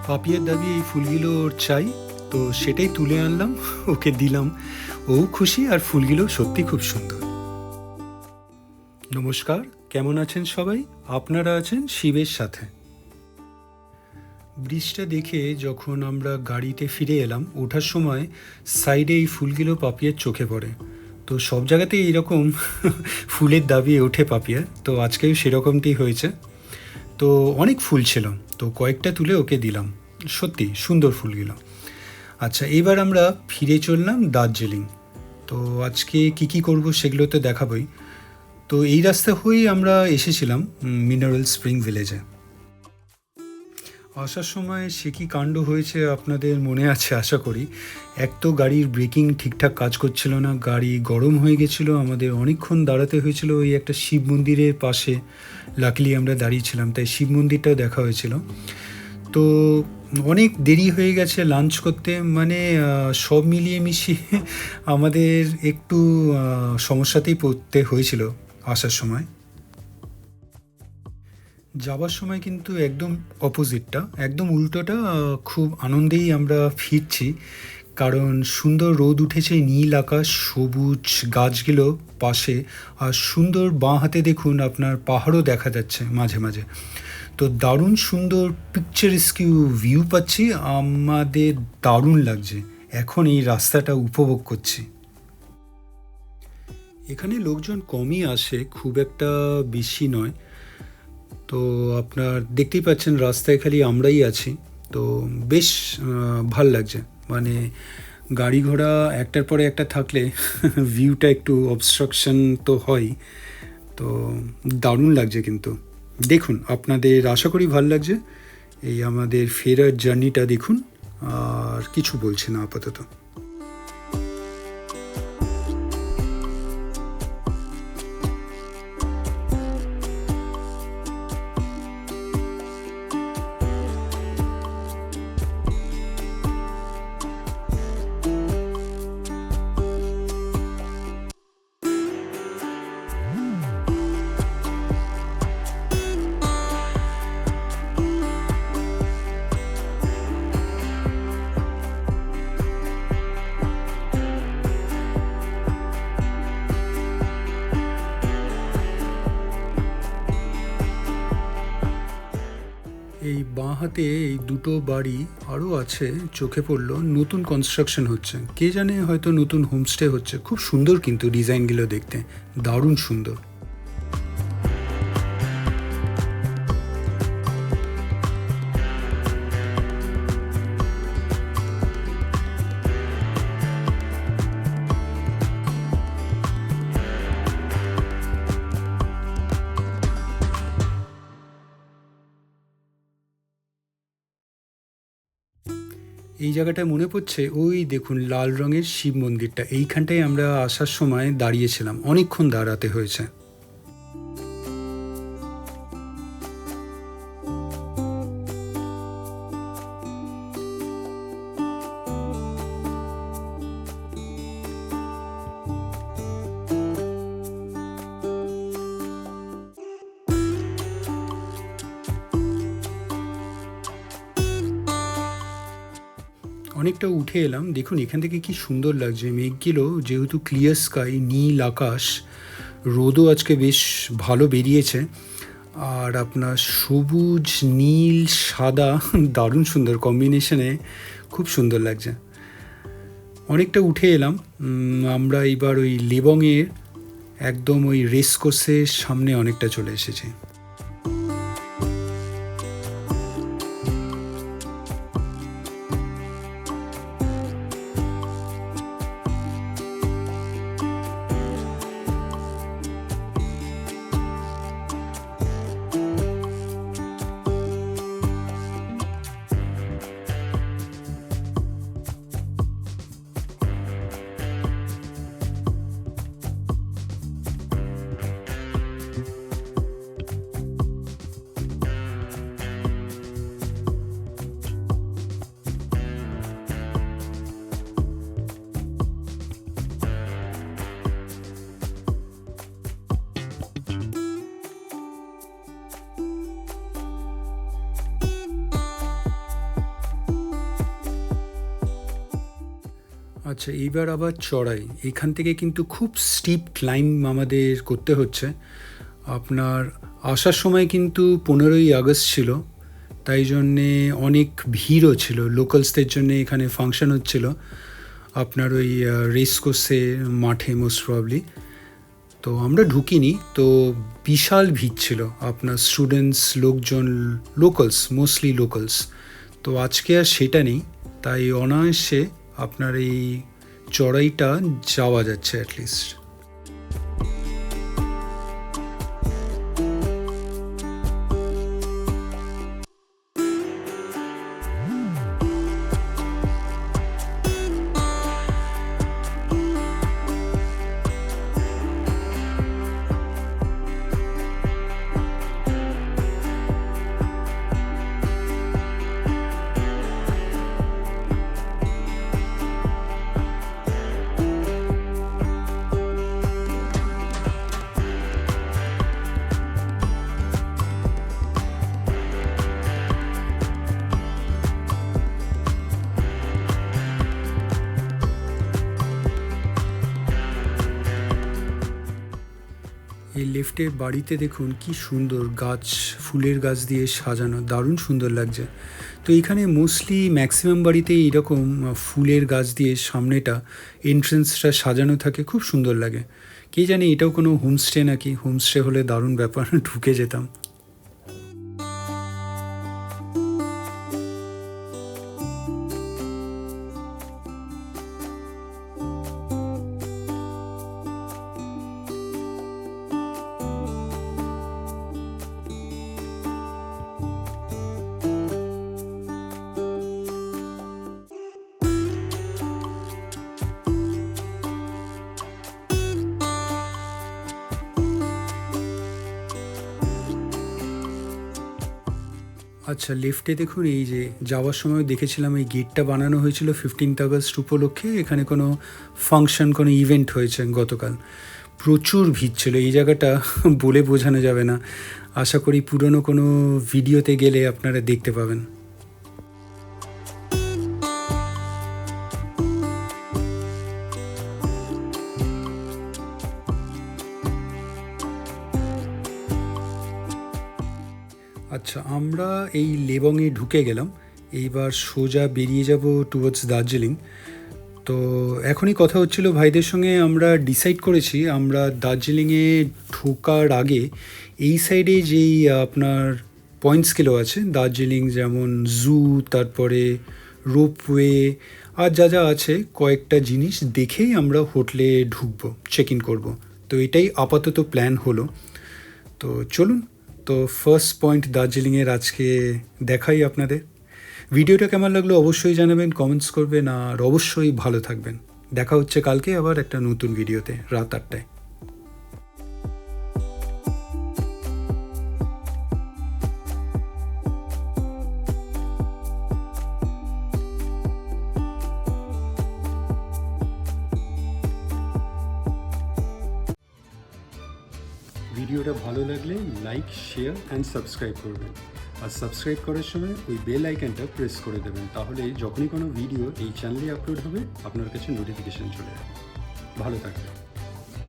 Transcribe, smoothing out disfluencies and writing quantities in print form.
পাপিয়ার দাবি এই ফুলগুলো ওর চাই, তো সেটাই তুলে আনলাম, ওকে দিলাম। ও খুশি, আর ফুলগুলো সত্যি খুব সুন্দর। নমস্কার, কেমন আছেন সবাই? আপনারা আছেন শিবের সাথে। ব্রিজটা দেখে যখন আমরা গাড়িতে ফিরে এলাম, ওঠার সময় সাইডে এই ফুলগুলো পাপিয়ার চোখে পড়ে। তো সব জায়গাতেই এইরকম ফুলের দাবি ওঠে পাপিয়ার, তো আজকেও সেরকমটি হয়েছে। তো অনেক ফুল ছিল, তো কয়েকটা তুলে ওকে দিলাম। সত্যি সুন্দর ফুলগুলো। আচ্ছা, এবার আমরা ফিরে চললাম দার্জিলিং। তো আজকে কি কি করব সেগুলো তো দেখাবই। তো এই রাস্তা হয়েই আমরা এসেছিলাম মিনারেল স্প্রিং ভিলেজে। আসার সময় সে কি কাণ্ড হয়েছে আপনাদের মনে আছে আশা করি। এক তো গাড়ির ব্রেকিং ঠিকঠাক কাজ করছিল না, গাড়ি গরম হয়ে গেছিলো, আমাদের অনেকক্ষণ দাঁড়াতে হয়েছিল ওই একটা শিব মন্দিরের পাশে। লাকিলি আমরা দাঁড়িয়েছিলাম, তাই শিব মন্দিরটাও দেখা হয়েছিল। তো অনেক দেরি হয়ে গেছে লাঞ্চ করতে, মানে সব মিলিয়ে মিশিয়ে আমাদের একটু সমস্যাতেই পড়তে হয়েছিল আসার সময়। যাবার সময় কিন্তু একদম অপোজিটটা, একদম উল্টোটা। খুব আনন্দেই আমরা ফিরছি, কারণ সুন্দর রোদ উঠেছে, নীল আকাশ, সবুজ গাছগুলো পাশে, আর সুন্দর বাঁ হাতে দেখুন আপনার পাহাড়ও দেখা যাচ্ছে মাঝে মাঝে। তো দারুণ সুন্দর পিকচারেস্কিউ ভিউ পাচ্ছি, আমাদের দারুণ লাগছে। এখন এই রাস্তাটা উপভোগ করছি। এখানে লোকজন কমই আসে, খুব একটা বেশি নয়। তো আপনার দেখতেই পাচ্ছেন রাস্তায় খালি আমরাই আছি। তো বেশ ভাল লাগছে, মানে গাড়ি ঘোড়া একটার পরে একটা থাকলে ভিউটা একটু অবস্ট্রাকশন তো হয়। তো দারুণ লাগছে কিন্তু। দেখুন, আপনাদের আশা করি ভাল লাগছে। এই আমাদের ফেরার জার্নিটা দেখুন, আর কিছু বলছি না আপাতত। এই বাঁ হাতে এই দুটো বাড়ি আরও আছে, চোখে পড়লো নতুন কনস্ট্রাকশন হচ্ছে, কে জানে হয়তো নতুন হোমস্টে হচ্ছে। খুব সুন্দর কিন্তু ডিজাইনগুলো দেখতে, দারুণ সুন্দর। এই জায়গাটা মনে পড়ছে, ওই দেখুন লাল রঙের শিব মন্দিরটা, এইখানটায় আমরা আসার সময় দাঁড়িয়েছিলাম, অনেকক্ষণ দাঁড়াতে হয়েছে। অনেকটা উঠে এলাম, দেখুন এখান থেকে কি সুন্দর লাগছে মেঘগুলো, যেহেতু ক্লিয়ার স্কাই, নীল আকাশ, রোদও আজকে বেশ ভালো বেরিয়েছে, আর আপনার সবুজ নীল সাদা দারুণ সুন্দর কম্বিনেশনে, খুব সুন্দর লাগছে। অনেকটা উঠে এলাম, আমরা এবার ওই লেবংয়ের একদম ওই রেস কোর্সের সামনে অনেকটা চলে এসেছি। আচ্ছা, এইবার আবার চড়াই। এখান থেকে কিন্তু খুব স্টিপ ক্লাইম্ব আমাদের করতে হচ্ছে। আপনার আসার সময় কিন্তু 15ই আগস্ট ছিল, তাই জন্যে অনেক ভিড়ও ছিল। লোকালসদের জন্যে এখানে ফাংশন হচ্ছিল আপনার ওই রেস কোর্সে মাঠে মোস্ট প্রবলি। তো আমরা ঢুকিনি, তো বিশাল ভিড় ছিল আপনার স্টুডেন্টস, লোকজন, লোকালস, মোস্টলি লোকালস। তো আজকে আর সেটা নেই, তাই অনায়াসে আপনার এই চড়াইটা যাওয়া যাচ্ছে অ্যাটলিস্ট। এই লেফটের বাড়িতে দেখুন কি সুন্দর গাছ, ফুলের গাছ দিয়ে সাজানো, দারুণ সুন্দর লাগছে। তো এখানে মোস্টলি ম্যাক্সিমাম বাড়িতে এরকম ফুলের গাছ দিয়ে সামনেটা, এন্ট্রেন্সটা সাজানো থাকে, খুব সুন্দর লাগে। কে জানি এটাও কোনো হোমস্টে নাকি? হোমস্টে হলে দারুণ ব্যাপার, ঢুকে যেতাম। আচ্ছা, লেফটে দেখুন, এই যে যাওয়ার সময় দেখেছিলাম এই গেটটা বানানো হয়েছিল 15th আগস্ট উপলক্ষে। এখানে কোনো ফাংশন, কোনো ইভেন্ট হয়েছে গতকাল। প্রচুর ভিড় ছিল এই জায়গাটা, বলে বোঝানো যাবে না। আশা করি পুরনো কোনো ভিডিওতে গেলে আপনারা দেখতে পাবেন। আচ্ছা, আমরা এই লেবংয়ে ঢুকে গেলাম। এইবার সোজা বেরিয়ে যাব টুয়ার্ডস দার্জিলিং। তো এখনই কথা হচ্ছিল ভাইদের সঙ্গে, আমরা ডিসাইড করেছি আমরা দার্জিলিংয়ে ঢোকার আগে এই সাইডে যেই আপনার পয়েন্টসগুলো আছে দার্জিলিং, যেমন জু, তারপরে রোপওয়ে আর যা যা আছে, কয়েকটা জিনিস দেখেই আমরা হোটেলে ঢুকবো, চেক ইন করবো। তো এটাই আপাতত প্ল্যান হলো। তো চলুন, তো ফার্স্ট পয়েন্ট দার্জিলিংয়ের আজকে দেখাই আপনাদের। ভিডিওটা কেমন লাগলো অবশ্যই জানাবেন, কমেন্টস করবেন, আর অবশ্যই ভালো থাকবেন। দেখা হচ্ছে কালকে আবার একটা নতুন ভিডিওতে রাত 8টায়। ভিডিওটা ভালো লাগলে লাইক, শেয়ার অ্যান্ড সাবস্ক্রাইব করবেন। আর সাবস্ক্রাইব করার সময় ওই বেল আইকনটা প্রেস করে দেবেন, তাহলে যখনই কোনো ভিডিও এই চ্যানেলে আপলোড হবে আপনার কাছে নোটিফিকেশান চলে যাবে। ভালো থাকবেন।